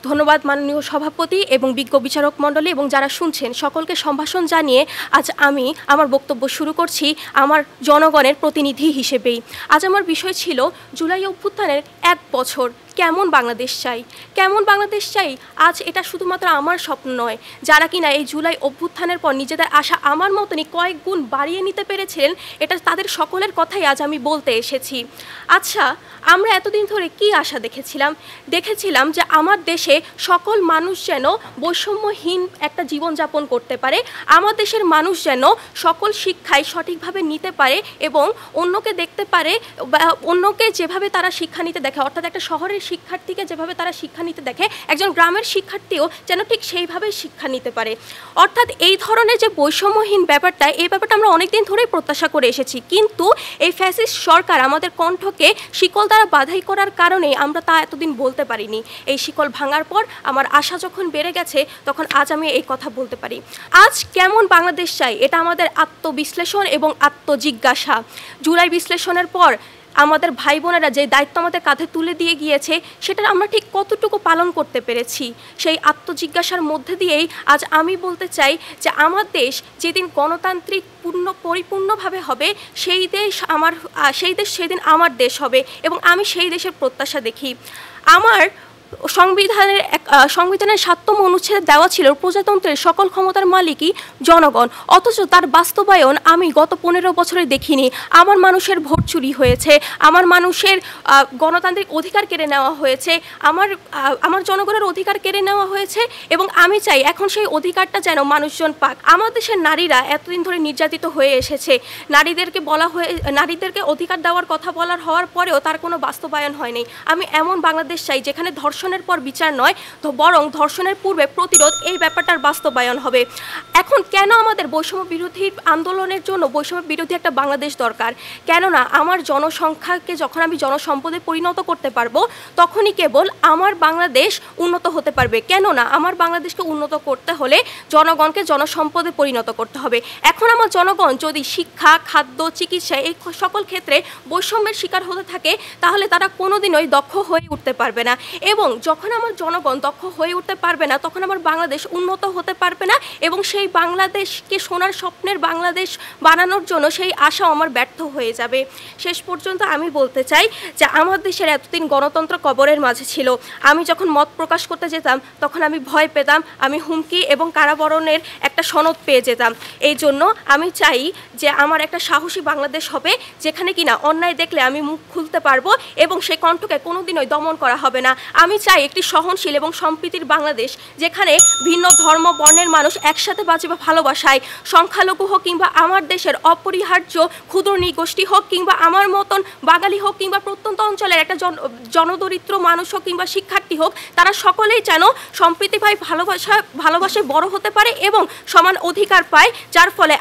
ধন্যবাদ মাননীয় সভাপতি এবং বিজ্ঞ বিচারক মণ্ডলী এবং যারা শুনছেন সকলকে সম্ভাষণ জানিয়ে আজ আমি আমার বক্তব্য শুরু করছি আমার জনগণের প্রতিনিধি হিসেবেই। আজ আমার বিষয় ছিল জুলাই অভ্যুত্থানের 1 বছর কেমন বাংলাদেশ চাই, কেমন বাংলাদেশ চাই। আজ এটা শুধুমাত্র আমার স্বপ্ন নয়, যারা কিনা এই জুলাই অভ্যুত্থানের পর নিজেদের আশা আমার মতনই কয়েক গুণ বাড়িয়ে নিতে পেরেছিলেন, এটা তাদের সকলের কথাই আজ আমি বলতে এসেছি। আচ্ছা, আমরা এতদিন ধরে কি আশা দেখেছিলাম যে আমার দেশে সকল মানুষ যেন বৈষম্যহীন একটা জীবনযাপন করতে পারে, আমার দেশের মানুষ যেন সকল শিক্ষায় সঠিকভাবে নিতে পারে এবং অন্যকে দেখতে পারে, অন্যকে যেভাবে তারা শিক্ষা নিতে দেখে, অর্থাৎ একটা শহরের শিক্ষার্থীকে যেভাবে তারা শিক্ষা নিতে দেখে, একজন গ্রামের শিক্ষার্থীও যেন ঠিক সেইভাবে শিক্ষা নিতে পারে। অর্থাৎ এই ধরনের যে বৈষম্যহীন ব্যাপারটা, এই ব্যাপারটা আমরা অনেকদিন ধরেই প্রত্যাশা করে এসেছি, কিন্তু এই ফ্যাসিস্ট সরকার আমাদের কণ্ঠকে শিকল দ্বারা বাধাই করার কারণে আমরা তা এতদিন বলতে পারিনি। এই শিকল ভাঙার পর আমার আশা যখন বেড়ে গেছে, তখন আজ আমি এই কথা বলতে পারি। আজ কেমন বাংলাদেশ চাই, এটা আমাদের আত্মবিশ্লেষণ এবং আত্মজিজ্ঞাসা। জুলাই বিশ্লেষণের পর আমাদের ভাই বোনেরা যে দায়িত্ব আমাদের কাঁধে তুলে দিয়ে গিয়েছে, সেটা আমরা ঠিক কতটুকু পালন করতে পেরেছি, সেই আত্মজিজ্ঞাসার মধ্যে দিয়েই আজ আমি বলতে চাই যে আমার দেশ যেদিন গণতান্ত্রিক পরিপূর্ণভাবে হবে, সেই দেশ সেদিন আমার দেশ হবে এবং আমি সেই দেশের প্রত্যাশা দেখি। আমার সংবিধানের ৭ম অনুচ্ছেদে দেওয়া ছিল প্রজাতন্ত্রের সকল ক্ষমতার মালিকই জনগণ, অথচ তার বাস্তবায়ন আমি গত 15 বছরে দেখিনি। আমার মানুষের ভোট চুরি হয়েছে, আমার মানুষের গণতান্ত্রিক অধিকার কেড়ে নেওয়া হয়েছে, আমার জনগণের অধিকার কেড়ে নেওয়া হয়েছে এবং আমি চাই এখন সেই অধিকারটা যেন মানুষজন পাক। আমার দেশের নারীরা এতদিন ধরে নির্যাতিত হয়ে এসেছে, নারীদেরকে অধিকার দেওয়ার কথা হওয়ার পরেও তার কোনো বাস্তবায়ন হয়নি। আমি এমন বাংলাদেশ চাই যেখানে ধর্ষণ ধর্ষণের পর বিচার নয়, তো বরং ধর্ষণের পূর্বে প্রতিরোধ, এই ব্যাপারটার বাস্তবায়ন হবে। এখন কেন আমাদের বৈষম্য বিরোধী আন্দোলনের জন্য বৈষম্য বিরোধী একটা বাংলাদেশ দরকার? কেননা আমার জনসংখ্যাকে যখন আমি জনসম্পদে পরিণত করতে পারবো, তখনই কেবল আমার বাংলাদেশ উন্নত হতে পারবে। কেননা আমার বাংলাদেশকে উন্নত করতে হলে জনগণকে জনসম্পদে পরিণত করতে হবে। এখন আমার জনগণ যদি শিক্ষা, খাদ্য, চিকিৎসা এই সকল ক্ষেত্রে বৈষম্যের শিকার হতে থাকে, তাহলে তারা কোনোদিনই দক্ষ হয়ে উঠতে পারবে না। এবং যখন আমার জনগণ দক্ষ হয়ে উঠতে পারবে না, তখন আমার বাংলাদেশ উন্নত হতে পারবে না, এবং সেই বাংলাদেশকে সোনার স্বপ্নের বাংলাদেশ বানানোর জন্য সেই আশা আমার ব্যর্থ হয়ে যাবে। শেষ পর্যন্ত আমি বলতে চাই যে আমার দেশের এতদিন গণতন্ত্র কবরের মাঝে ছিল। আমি যখন মত প্রকাশ করতে যেতাম, তখন আমি ভয় পেতাম, আমি হুমকি এবং কারাবরণের একটা সনদ পেয়ে যেতাম। এই জন্য আমি চাই যে আমার একটা সাহসী বাংলাদেশ হবে, যেখানে কিনা অন্যায় দেখলে আমি মুখ খুলতে পারবো এবং সেই কণ্ঠকে কোনোদিনই দমন করা হবে না। আমি চাই একটি সহনশীল এবং সম্প্রীতির বাংলাদেশ, যেখানে ভিন্ন ধর্ম বর্ণের মানুষ একসাথে বাঁচে বা ভালোবাসায়। সংখ্যালঘু হোক কিংবা আমার দেশের অপরিহার্য ক্ষুদ্র নৃগোষ্ঠী হোক, কিংবা আমার মতন বাঙালি হোক, কিংবা প্রত্যন্ত অঞ্চলের একটা জনদরিদ্র মানুষ হোক কিংবা শিক্ষার্থী হোক, তারা সকলেই যেন সম্প্রীতিভাবে ভালোবাসায় বড় হতে পারে এবং সমান অধিকার পায়, যার ফলে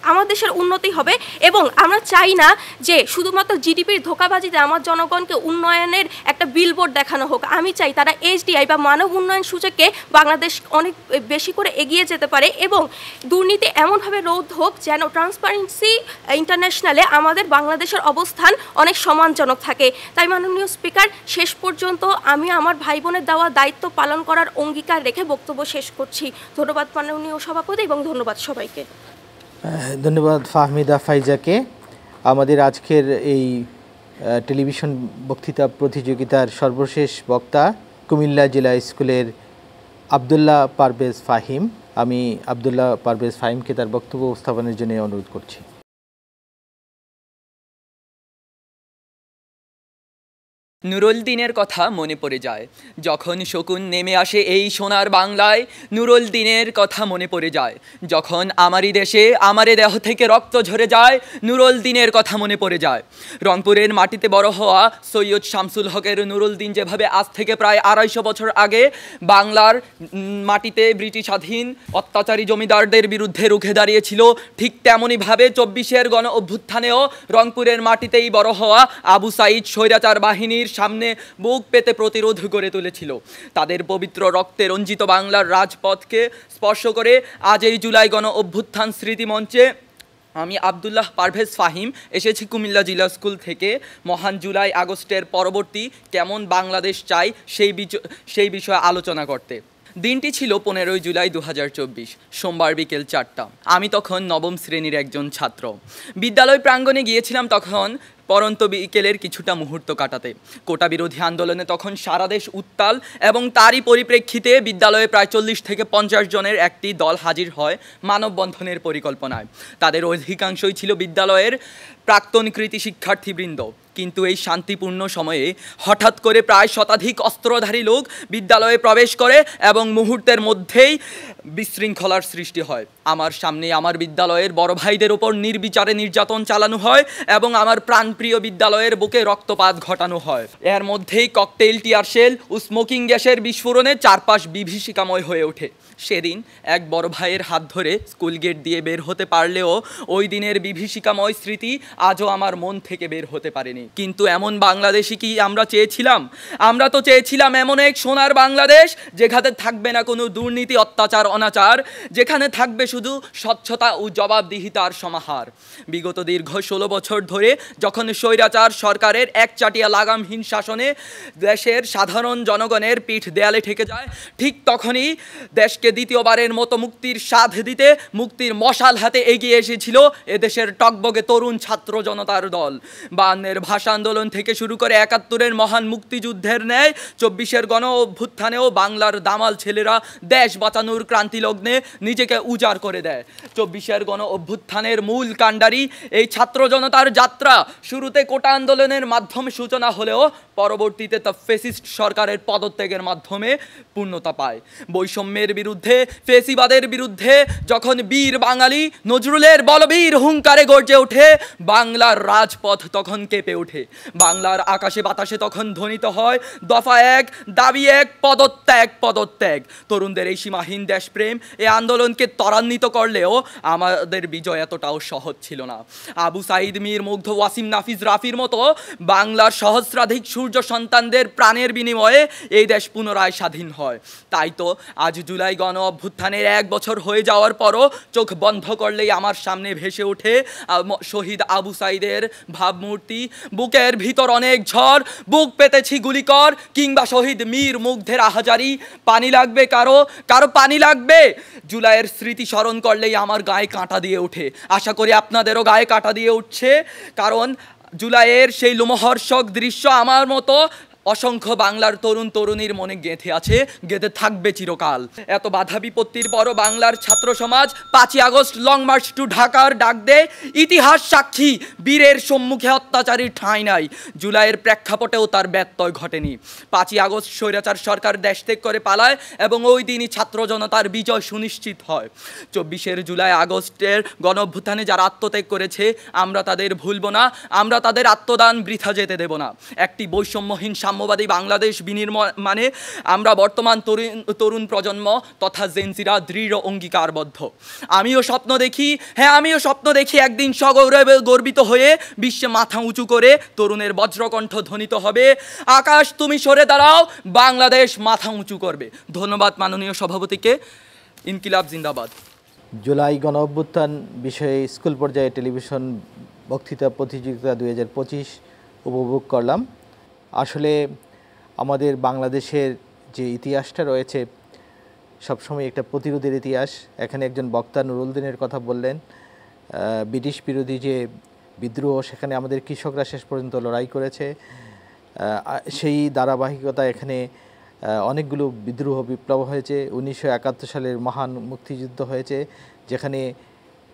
আমার দেশের উন্নতি হবে। এবং আমরা চাই না যে শুধুমাত্র জিডিপির ধোঁকাবাজিতে আমার জনগণকে উন্নয়নের একটা বিলবোর্ড দেখানো হোক। আমি চাই তারা HDI বা মানব উন্নয়ন সূচকে বাংলাদেশ অনেক বেশি করে এগিয়ে যেতে পারে, এবং দুর্নীতি এমনভাবে রোধ হোক যেন ট্রান্সপারেন্সি ইন্টারন্যাশনালে আমাদের বাংলাদেশের অবস্থান অনেক সম্মানজনক থাকে। তাই মাননীয় স্পিকার, শেষ পর্যন্ত আমি আমার ভাই বোনের দেওয়া দায়িত্ব পালন করার অঙ্গীকার রেখে বক্তব্য শেষ করছি। ধন্যবাদ মাননীয় সভাপতি এবং ধন্যবাদ সবাইকে। ধন্যবাদ ফাহমিদা ফাইজাকে। আমাদের আজকের এই টেলিভিশন বক্তৃতা প্রতিযোগিতার সর্বশেষ বক্তা কুমিল্লা জেলা স্কুলের আবদুল্লাহ পারভেজ ফাহিম। আমি আবদুল্লাহ পারভেজ ফাহিমকে তার বক্তব্য উপস্থাপনের জন্য অনুরোধ করছি। নুরুল দিনের কথা মনে পড়ে যায় যখন শকুন নেমে আসে এই সোনার বাংলায়। নুরুল দিনের কথা মনে পড়ে যায় যখন আমারই দেশে আমারে দেহ থেকে রক্ত ঝরে যায়। নুরুল দিনের কথা মনে পড়ে যায় রংপুরের মাটিতে বড় হওয়া সৈয়দ শামসুল হকের নুরুল দিন যেভাবে আজ থেকে প্রায় 250 বছর আগে বাংলার মাটিতে ব্রিটিশাধীন অত্যাচারী জমিদারদের বিরুদ্ধে রুখে দাঁড়িয়েছিল, ঠিক তেমনইভাবে 24-এর গণ অভ্যুত্থানেও রংপুরের মাটিতেই বড় হওয়া আবু সাইদ স্বৈরাচার বাহিনীর সামনে বুক পেতে প্রতিরোধ গড়ে তুলেছিল। তাদের পবিত্র রক্তে রঞ্জিত বাংলার রাজপথকে স্পর্শ করে আজ এই জুলাই গণ অভ্যুত্থান স্মৃতিমঞ্চে আমি আবদুল্লাহ পারভেজ ফাহিম এসেছি কুমিল্লা জেলা স্কুল থেকে মহান জুলাই আগস্টের পরবর্তী কেমন বাংলাদেশ চাই সেই বিষয়ে আলোচনা করতে। দিনটি ছিল 15 জুলাই 2024, সোমবার বিকেল 4টা। আমি তখন নবম শ্রেণীর একজন ছাত্র। বিদ্যালয় প্রাঙ্গণে গিয়েছিলাম তখন পরন্ত বিকেলের কিছুটা মুহূর্ত কাটাতে। কোটা বিরোধী আন্দোলনে তখন সারা দেশ উত্তাল, এবং তারই পরিপ্রেক্ষিতে বিদ্যালয়ে প্রায় 40 থেকে 50 জনের একটি দল হাজির হয় মানববন্ধনের পরিকল্পনায়। তাদের অধিকাংশই ছিল বিদ্যালয়ের প্রাক্তন কৃতি শিক্ষার্থীবৃন্দ। কিন্তু এই শান্তিপূর্ণ সময়ে হঠাৎ করে প্রায় শতাধিক অস্ত্রধারী লোক বিদ্যালয়ে প্রবেশ করে এবং মুহূর্তের মধ্যেই বিশৃঙ্খলার সৃষ্টি হয়। আমার সামনে আমার বিদ্যালয়ের বড় ভাইদের ওপর নির্বিচারে নির্যাতন চালানো হয় এবং আমার প্রাণপ্রিয় বিদ্যালয়ের বুকে রক্তপাত ঘটানো হয়। এর মধ্যেই ককটেইল, টিয়ারশেল ও স্মোকিং গ্যাসের বিস্ফোরণে চারপাশ বিভীষিকাময় হয়ে ওঠে। সেদিন এক বড় ভাইয়ের হাত ধরে স্কুল গেট দিয়ে বের হতে পারলেও ওই দিনের বিভীষিকাময় স্মৃতি আজও আমার মন থেকে বের হতে পারেনি। কিন্তু এমন বাংলাদেশই কি আমরা চেয়েছিলাম? আমরা তো চেয়েছিলাম এমন এক সোনার বাংলাদেশ যেখানে থাকবে না কোনো দুর্নীতি, অত্যাচার, অনাচার, যেখানে থাকবে শুধু স্বচ্ছতা ও জবাবদিহিতার সমাহার। বিগত দীর্ঘ 16 বছর ধরে যখন স্বৈরাচার সরকারের একচাটিয়া লাগামহীন শাসনে দেশের সাধারণ জনগণের পিঠ দেয়ালে ঠেকে যায়, ঠিক তখনই দেশকে দ্বিতীয়বারের মতো মুক্তির স্বাদ দিতে মুক্তির মশাল হাতে এগিয়ে এসেছিল এদেশের টকবগে তরুণ ছাত্র জনতার দল। 52-এর ভাষা আন্দোলন থেকে শুরু করে 71-এর মহান মুক্তিযুদ্ধের ন্যায় 24-এর গণ অভ্যুত্থানেও বাংলার দামাল ছেলেরা দেশ বাঁচানোর ক্রান্তি লগ্নে নিজেকে উজাড় করে দেয়। 24-এর গণ অভ্যুত্থানের মূল কাণ্ডারি এই ছাত্র জনতার যাত্রা শুরুতে কোটা আন্দোলনের মাধ্যমে সূচনা হলেও পরবর্তীতে তা ফেসিস্ট সরকারের পদত্যাগের মাধ্যমে পূর্ণতা পায়। বৈষম্যের বিরুদ্ধে, ফেসিবাদের বিরুদ্ধে যখন বীর বাঙালি নজরুলের বলবীর হুঙ্কারে গর্জে ওঠে, বাংলার রাজপথ তখন কেঁপে ওঠে। বাংলার আকাশে বাতাসে তখন ধ্বনিত হয় দফা 1, দাবি 1, পদত্যাগ, পদত্যাগ। তরুণদের এই সীমাহীন দেশপ্রেম এই আন্দোলনকে ত্বরান্বিত করলেও আমাদের বিজয় এতটাও সহজ ছিল না। আবু সাইদ, মীর মুগ্ধ, ওয়াসিম নাফিজ, রাফির মতো বাংলার সহস্রাধিক সূর্য সন্তানদের প্রাণের বিনিময়ে এই দেশ পুনরায় স্বাধীন হয়। তাই তো আজ জুলাই গণ অভ্যুত্থানের 1 বছর হয়ে যাওয়ার পরও চোখ বন্ধ করলেই আমার সামনে ভেসে ওঠে শহীদ আবু সাইদের ভাবমূর্তি। বুকের ভিতর অনেক ঝড়, বুক পেতেছি গুলিকর, কিংবা শহীদ মীর মুগ্ধের আহাজারি। পানি লাগবে কারো, কারো পানি লাগবে। জুলাইয়ের স্মৃতি স্মরণ করলেই আমার গায়ে কাঁটা দিয়ে ওঠে। আশা করি আপনাদেরও গায়ে কাঁটা দিয়ে উঠছে, কারণ জুলাইয়ের সেই লোমহর্ষক দৃশ্য আমার মতো অসংখ্য বাংলার তরুণ তরুণীর মনে গেঁথে আছে, গেঁথে থাকবে চিরকাল। এত বাধা বিপত্তির পরও বাংলার ছাত্র সমাজ 5ই আগস্ট লং মার্চ টু ঢাকার ডাক দেয়। ইতিহাস সাক্ষী, বীরের সম্মুখে অত্যাচারীর ঠাঁই নাই। জুলাইয়ের প্রেক্ষাপটেও তার ব্যত্যয় ঘটেনি। 5ই আগস্ট স্বৈরাচার সরকার দেশ ত্যাগ করে পালায় এবং ওই দিনই ছাত্র জনতার বিজয় সুনিশ্চিত হয়। 24 জুলাই আগস্টের গণ অভ্যুত্থানে যারা আত্মত্যাগ করেছে আমরা তাদের ভুলব না, আমরা তাদের আত্মদান বৃথা যেতে দেব না। একটি বৈষম্যহীন সাম্যবাদী বাংলাদেশ বিনির্মাণে আমরা বর্তমান তরুণ প্রজন্ম তথা জেনজিরা দৃঢ় অঙ্গীকারবদ্ধ। আমিও স্বপ্ন দেখি, হ্যাঁ আমিও স্বপ্ন দেখি একদিন সগৌরবে গর্বিত হয়ে বিশ্বে মাথা উঁচু করে তরুণের বজ্রকণ্ঠ ধ্বনিত হবে, আকাশ তুমি সরে দাঁড়াও, বাংলাদেশ মাথা উঁচু করবে। ধন্যবাদ মাননীয় সভাপতিকে। ইনকিলাব জিন্দাবাদ। জুলাই গণ অভ্যুত্থান বিষয়ে স্কুল পর্যায়ে টেলিভিশন বক্তৃতা প্রতিযোগিতা 2025 উপভোগ করলাম। আসলে আমাদের বাংলাদেশের যে ইতিহাসটা রয়েছে সবসময় একটা প্রতিরোধের ইতিহাস। এখানে একজন বক্তা নুরুল দিনের কথা বললেন, ব্রিটিশ বিরোধী যে বিদ্রোহ, সেখানে আমাদের কৃষকরা শেষ পর্যন্ত লড়াই করেছে। সেই ধারাবাহিকতা এখানে অনেকগুলো বিদ্রোহ বিপ্লব হয়েছে। 1971 সালের মহান মুক্তিযুদ্ধ হয়েছে, যেখানে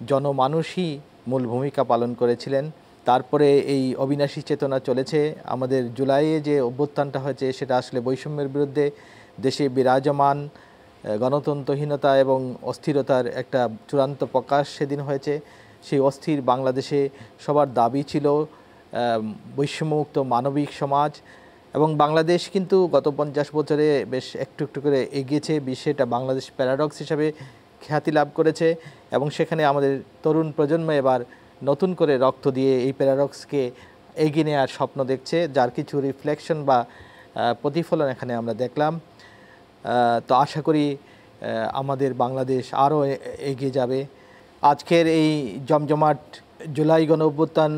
জনমানুষই মূল ভূমিকা পালন করেছিলেন। তারপরে এই অবিনাশী চেতনা চলেছে। আমাদের জুলাইয়ে যে অভ্যুত্থানটা হয়েছে সেটা আসলে বৈষম্যের বিরুদ্ধে দেশে বিরাজমান গণতন্ত্রহীনতা এবং অস্থিরতার একটা চূড়ান্ত প্রকাশ সেদিন হয়েছে। সেই অস্থির বাংলাদেশে সবার দাবি ছিল বৈষম্যমুক্ত মানবিক সমাজ, এবং বাংলাদেশ কিন্তু গত 50 বছরে বেশ একটু একটু করে এগিয়েছে। বিশ্বে এটা বাংলাদেশ প্যারাডক্স হিসাবে খ্যাতি লাভ করেছে, এবং সেখানে আমাদের তরুণ প্রজন্ম এবার নতুন করে রক্ত দিয়ে এই প্যারাডক্সকে এগিয়ে নেওয়ার স্বপ্ন দেখছে, যার কিছু রিফ্লেকশন বা প্রতিফলন এখানে আমরা দেখলাম। তো আশা করি আমাদের বাংলাদেশ আরও এগিয়ে যাবে। আজকের এই জমজমাট জুলাই গণ অভ্যুত্থান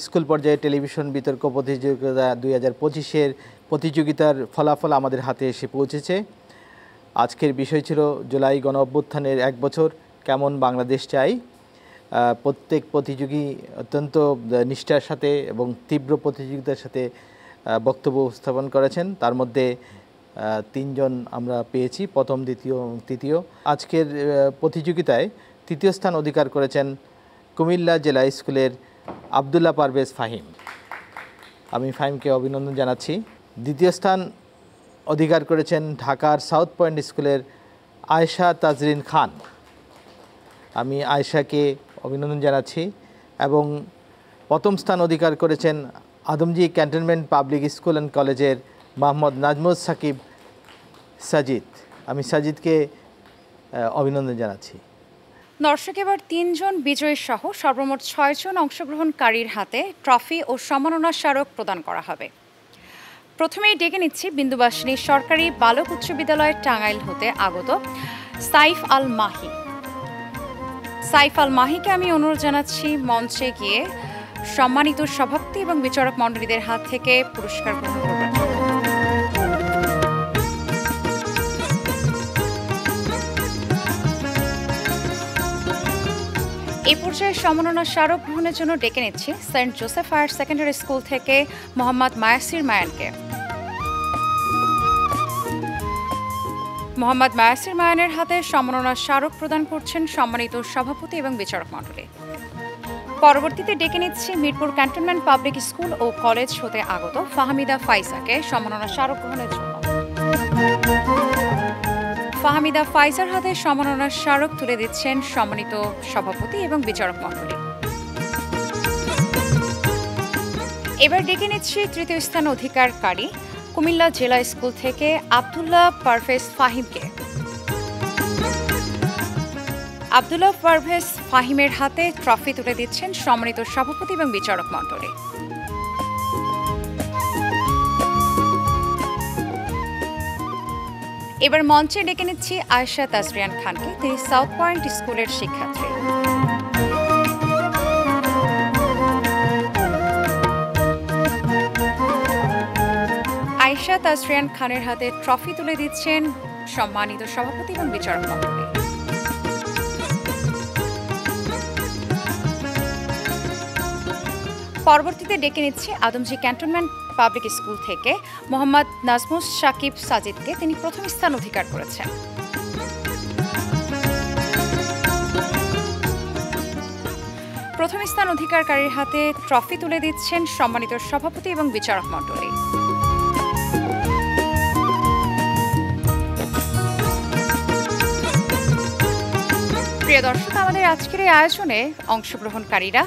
স্কুল পর্যায়ে টেলিভিশন বিতর্ক প্রতিযোগিতা 2025-এর প্রতিযোগিতার ফলাফল আমাদের হাতে এসে পৌঁছেছে। আজকের বিষয় ছিল জুলাই গণ অভ্যুত্থানের 1 বছর কেমন বাংলাদেশ চাই। প্রত্যেক প্রতিযোগী অত্যন্ত নিষ্ঠার সাথে এবং তীব্র প্রতিযোগিতার সাথে বক্তব্য উপস্থাপন করেছেন। তার মধ্যে 3 জন আমরা পেয়েছি, প্রথম, দ্বিতীয় এবং তৃতীয়। আজকের প্রতিযোগিতায় তৃতীয় স্থান অধিকার করেছেন কুমিল্লা জেলা স্কুলের আবদুল্লাহ পারভেজ ফাহিম। আমি ফাহিমকে অভিনন্দন জানাচ্ছি। দ্বিতীয় স্থান অধিকার করেছেন ঢাকার সাউথ পয়েন্ট স্কুলের আয়েশা তাজরিন খান। আমি আয়েশাকে অভিনন্দন জানাচ্ছি। এবং প্রথম স্থান অধিকার করেছেন Adamjee cantonment public school and কলেজের মোহাম্মদ নাজমুল সাকিব সাজিদ। আমি সাজিদকে অভিনন্দন জানাচ্ছি। দর্শক, এবার 3 জন বিজয়ী সহ সর্বমোট 6 জন অংশগ্রহণকারীর হাতে ট্রফি ও সম্মাননা স্মারক প্রদান করা হবে। প্রথমেই ডেকে নিচ্ছি বিন্দুবাসিনী সরকারি বালক উচ্চ বিদ্যালয় টাঙ্গাইল হতে আগত সাইফ আল মাহি। সাইফ আল মাহিকে আমি অনুরোধ জানাচ্ছি মঞ্চে গিয়ে সম্মানিত সভাপতি এবং বিচারক মণ্ডলীদের হাত থেকে পুরস্কার গ্রহণ করবেন। এই পর্যায়ে সম্মাননা স্মারক গ্রহণের জন্য ডেকে নিচ্ছি saint Joseph higher secondary school থেকে মোহাম্মদ মায়াসির মায়ানকে। মোহাম্মদ মায়াসির মায়ানের হাতে সম্মাননা স্মারক প্রদান করছেন সম্মানিত সভাপতি এবং বিচারক মণ্ডলী। পরবর্তীতে ডেকে নিচ্ছি মিরপুর ক্যান্টনমেন্ট পাবলিক স্কুল ও কলেজ হতে আগত ফাহমিদা ফাইজাকে সম্মাননা স্মারক গ্রহণের জন্য। ফাহমিদা ফাইজার হাতে সম্মাননা স্মারক তুলে দিচ্ছেন সম্মানিত সভাপতি এবং বিচারক মণ্ডলী। এবার ডেকে নিচ্ছি তৃতীয় স্থান অধিকারকারী কুমিল্লা জেলা স্কুল থেকে আব্দুল্লাহ পারভেজ ফাহিমকে। আব্দুল্লাহ পারভেজ ফাহিমের হাতে ট্রফি তুলে দিচ্ছেন সম্মানিত সভাপতি এবং বিচারক মণ্ডলী। এবার মঞ্চে ডেকে নিচ্ছি আয়েশা তাজরিয়ান খানকে, তিনি সাউথ পয়েন্ট স্কুলের শিক্ষার্থী। আয়েশা তাজরিয়ান খানের হাতে ট্রফি তুলে দিচ্ছেন সম্মানিত সভাপতি এবং বিচারক মণ্ডলী। পরবর্তীতে ডেকে নিচ্ছি আদমজী ক্যান্টনমেন্ট পাবলিক স্কুল থেকে মোহাম্মদ নাজমুস সাকিব সাজিদকে, তিনি প্রথম স্থান অধিকার করেছেন। প্রথম স্থান অধিকারকারীর হাতে ট্রফি তুলে দিচ্ছেন সম্মানিত সভাপতি এবং বিচারক মণ্ডলী। প্রিয় দর্শক, আমাদের আজকের এই আয়োজনে অংশগ্রহণকারীরা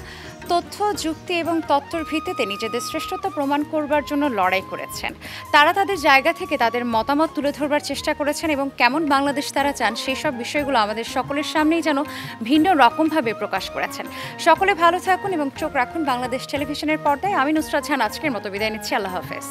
তথ্য, যুক্তি এবং তত্ত্বের ভিত্তিতে নিজেদের শ্রেষ্ঠতা প্রমাণ করবার জন্য লড়াই করেছেন। তারা তাদের জায়গা থেকে তাদের মতামত তুলে ধরবার চেষ্টা করেছেন এবং কেমন বাংলাদেশ তারা চান সেই সব বিষয়গুলো আমাদের সকলের সামনেই যেন ভিন্ন রকমভাবে প্রকাশ করেছেন। সকলে ভালো থাকুন এবং চোখ রাখুন বাংলাদেশ টেলিভিশনের পর্দায়। আমি নুসরাত জাহান আজকের মতো বিদায় নিচ্ছি। আল্লাহ হাফেজ।